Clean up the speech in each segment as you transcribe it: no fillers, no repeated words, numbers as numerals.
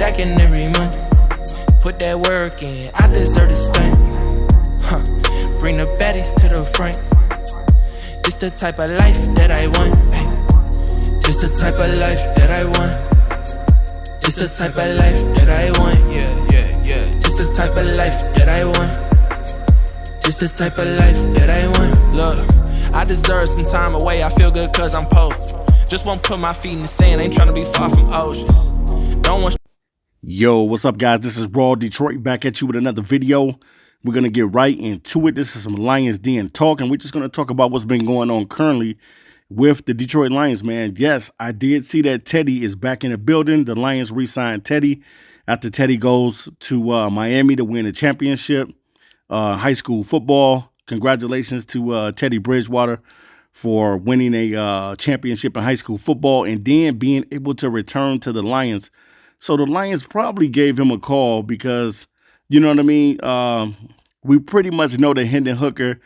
stacking every month. Put that work in, I deserve to stunt. Bring the baddies to the front. It's the type of life that I want. It's the type of life that I want. It's the type of life that I want. Yeah. It's the type of life that I want. It's the type of life that I want. Look, I deserve some time away. I feel good cause I'm posted. Just won't put my feet in the sand. Ain't trying to be far from oceans. Don't want. Yo, what's up, guys? This is Raw Detroit back at you with another video. We're going to get right into it. This is some Lions Den talk, and we're just going to talk about what's been going on currently with the Detroit Lions, man. Yes, I did see that Teddy is back in the building. The Lions re-signed Teddy after Teddy goes to Miami to win a championship, high school football. Congratulations to Teddy Bridgewater for winning a championship in high school football and then being able to return to the Lions. So the Lions probably gave him a call because, you know what I mean? We pretty much know that Hendon Hooker,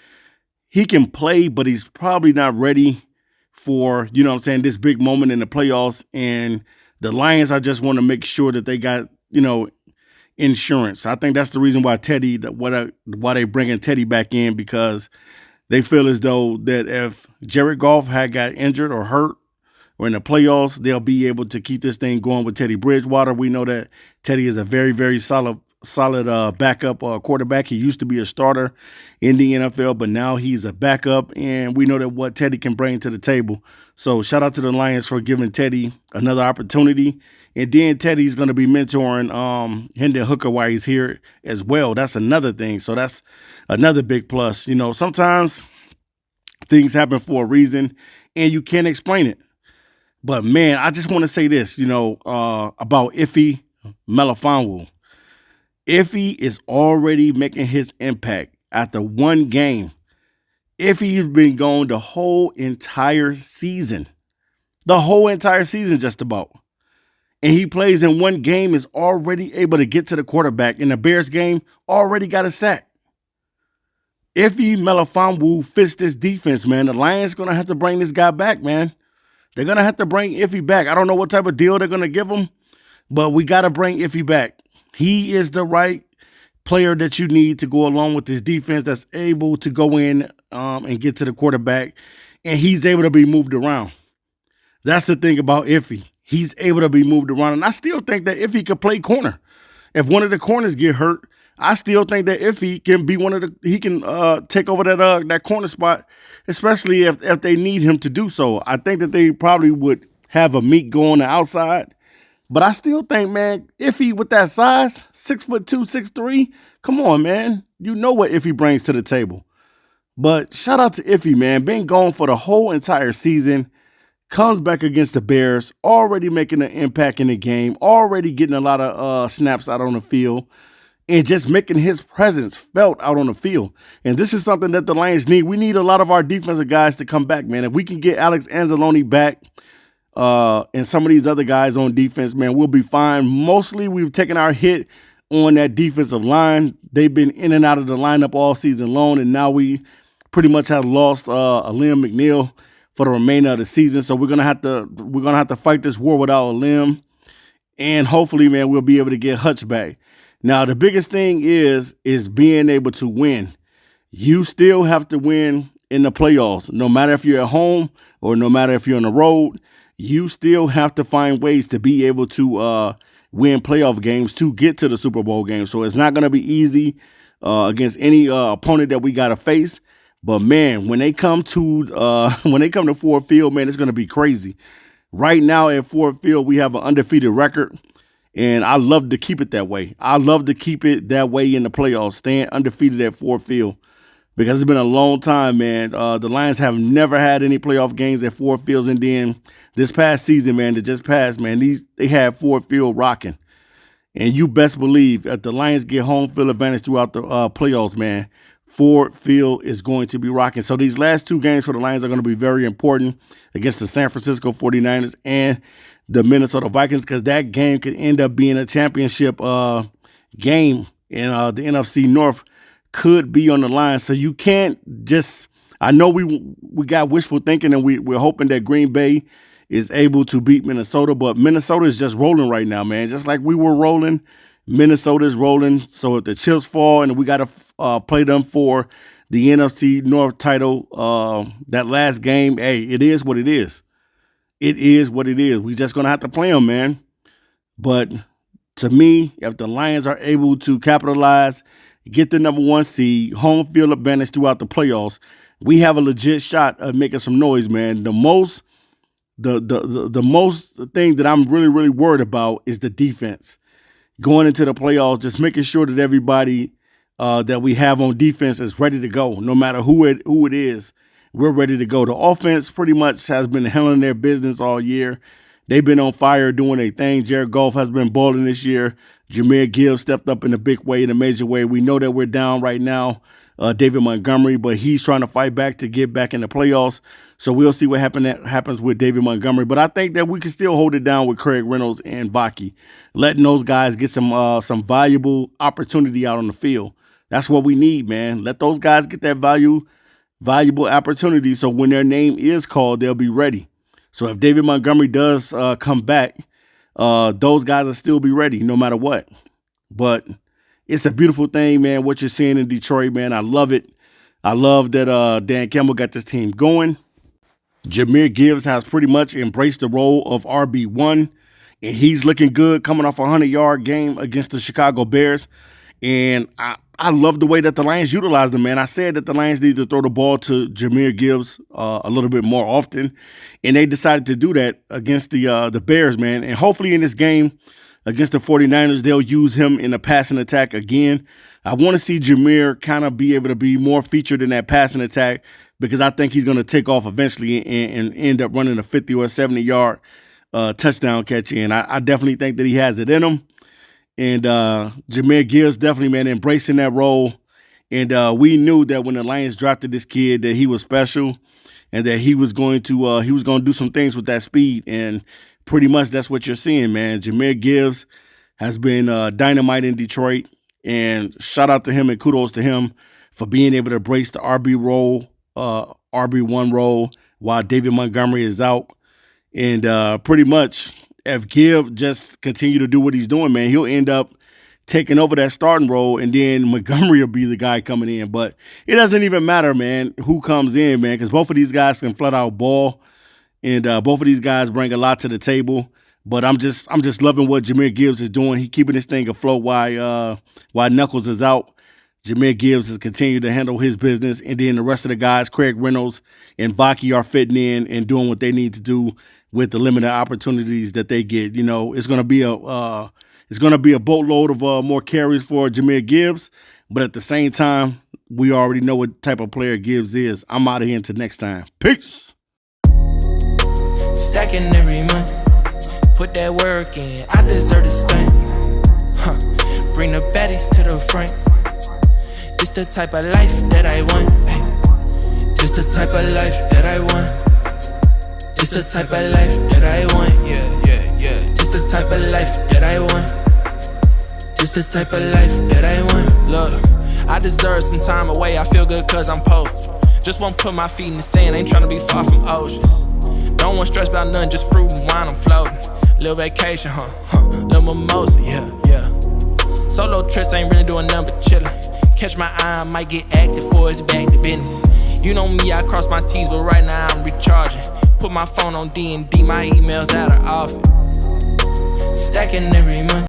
he can play, but he's probably not ready for, you know what I'm saying, this big moment in the playoffs. And the Lions, I just want to make sure that they got, you know, insurance. I think that's the reason why why they bringing Teddy back in, because they feel as though that if Jared Goff had got injured or hurt or in the playoffs, they'll be able to keep this thing going with Teddy Bridgewater. We know that Teddy is a very, very solid backup quarterback. He used to be a starter in the NFL, but now he's a backup, and we know that what Teddy can bring to the table. So shout out to the Lions for giving Teddy another opportunity. And then Teddy's going to be mentoring Hendon Hooker while he's here as well. That's another thing. So that's another big plus. You know, sometimes things happen for a reason, and you can't explain it. But, man, I just want to say this, you know, about Iffy Melifonwu. Iffy is already making his impact after one game. Iffy's been gone the whole entire season. The whole entire season just about. And he plays in one game, is already able to get to the quarterback. In the Bears game, already got a sack. Iffy Melifonwu fits this defense, man. The Lions going to have to bring this guy back, man. They're going to have to bring Iffy back. I don't know what type of deal they're going to give him, but we got to bring Iffy back. He is the right player that you need to go along with this defense that's able to go in and get to the quarterback, and he's able to be moved around. That's the thing about Iffy. He's able to be moved around, and I still think that Iffy could play corner. If one of the corners get hurt, I still think that Iffy can be he can take over that corner spot, especially if they need him to do so. I think that they probably would have a meet go on the outside. But I still think, man, Iffy with that size, 6'2", 6'3", come on, man. You know what Iffy brings to the table. But shout out to Iffy, man. Been gone for the whole entire season. Comes back against the Bears, already making an impact in the game, already getting a lot of snaps out on the field, and just making his presence felt out on the field. And this is something that the Lions need. We need a lot of our defensive guys to come back, man. If we can get Alex Anzalone back, and some of these other guys on defense, man, we'll be fine. Mostly we've taken our hit on that defensive line. They've been in and out of the lineup all season long, and now we pretty much have lost Liam McNeil for the remainder of the season. So we're gonna have to fight this war without Liam, and hopefully, man, we'll be able to get Hutch back. Now the biggest thing is being able to win. You still have to win in the playoffs, no matter if you're at home or no matter if you're on the road. You still have to find ways to be able to win playoff games to get to the Super Bowl game. So it's not going to be easy against any opponent that we got to face. But, man, when they come to Ford Field, man, it's going to be crazy. Right now at Ford Field, we have an undefeated record, and I love to keep it that way. I love to keep it that way in the playoffs, staying undefeated at Ford Field. Because it's been a long time, man. The Lions have never had any playoff games at Ford Field. And then this past season, man, that just passed, man, they had Ford Field rocking. And you best believe if the Lions get home field advantage throughout the playoffs, man, Ford Field is going to be rocking. So these last two games for the Lions are going to be very important against the San Francisco 49ers and the Minnesota Vikings, because that game could end up being a championship game in the NFC North. Could be on the line. So you can't just, I know we got wishful thinking, and we're hoping that Green Bay is able to beat Minnesota. But Minnesota is just rolling right now, man. Just like we were rolling, Minnesota is rolling. So if the chips fall and we got to play them for the NFC North title, that last game, hey, it is what it is. It is what it is. We just going to have to play them, man. But to me, if the Lions are able to capitalize, get the #1 seed, home field advantage throughout the playoffs, we have a legit shot of making some noise, man. The most thing that I'm really, really worried about is the defense. Going into the playoffs, just making sure that everybody that we have on defense is ready to go. No matter who it is, we're ready to go. The offense pretty much has been handling their business all year. They've been on fire doing their thing. Jared Goff has been balling this year. Jahmyr Gibbs stepped up in a big way, in a major way. We know that we're down right now, David Montgomery, but he's trying to fight back to get back in the playoffs. So we'll see what happens with David Montgomery. But I think that we can still hold it down with Craig Reynolds and Vaki, letting those guys get some valuable opportunity out on the field. That's what we need, man. Let those guys get that valuable opportunity so when their name is called, they'll be ready. So if David Montgomery does come back, those guys will still be ready no matter what. But it's a beautiful thing, man, what you're seeing in Detroit, man. I love it. I love that Dan Campbell got this team going. Jahmyr Gibbs has pretty much embraced the role of RB1, and he's looking good coming off a 100-yard game against the Chicago Bears. And I love the way that the Lions utilized him, man. I said that the Lions need to throw the ball to Jahmyr Gibbs a little bit more often, and they decided to do that against the Bears, man. And hopefully in this game against the 49ers, they'll use him in a passing attack again. I want to see Jahmyr kind of be able to be more featured in that passing attack because I think he's going to take off eventually and end up running a 50 or 70-yard touchdown catch in. I definitely think that he has it in him. And Jahmyr Gibbs definitely, man, embracing that role. And we knew that when the Lions drafted this kid that he was special and that he was going to do some things with that speed. And pretty much that's what you're seeing, man. Jahmyr Gibbs has been dynamite in Detroit. And shout out to him and kudos to him for being able to embrace the RB1 role while David Montgomery is out. And pretty much if Gibbs just continue to do what he's doing, man, he'll end up taking over that starting role, and then Montgomery will be the guy coming in. But it doesn't even matter, man, who comes in, man, because both of these guys can flat out ball, and both of these guys bring a lot to the table. But I'm just loving what Jahmyr Gibbs is doing. He's keeping this thing afloat while Knuckles is out. Jahmyr Gibbs has continued to handle his business, and then the rest of the guys, Craig Reynolds and Vaki, are fitting in and doing what they need to do with the limited opportunities that they get. You know, it's going to be a boatload of more carries for Jahmyr Gibbs, but at the same time, we already know what type of player Gibbs is. I'm out of here until next time. Peace. Stacking every month, put that work in. I deserve to stand. Bring the baddies to the front. It's the type of life that I want. It's the type of life that I want. It's the type of life that I want, yeah. It's the type of life that I want. It's the type of life that I want. Look, I deserve some time away. I feel good cause I'm posted. Just won't put my feet in the sand, ain't tryna be far from oceans. Don't want stress about nothing, just fruit and wine, I'm floating. Little vacation, little mimosa, yeah. Solo trips ain't really doing nothing but chillin'. Catch my eye, I might get active before it's back to business. You know me, I cross my T's, but right now I'm recharging. Put my phone on D&D, my emails out of office. Stacking every month.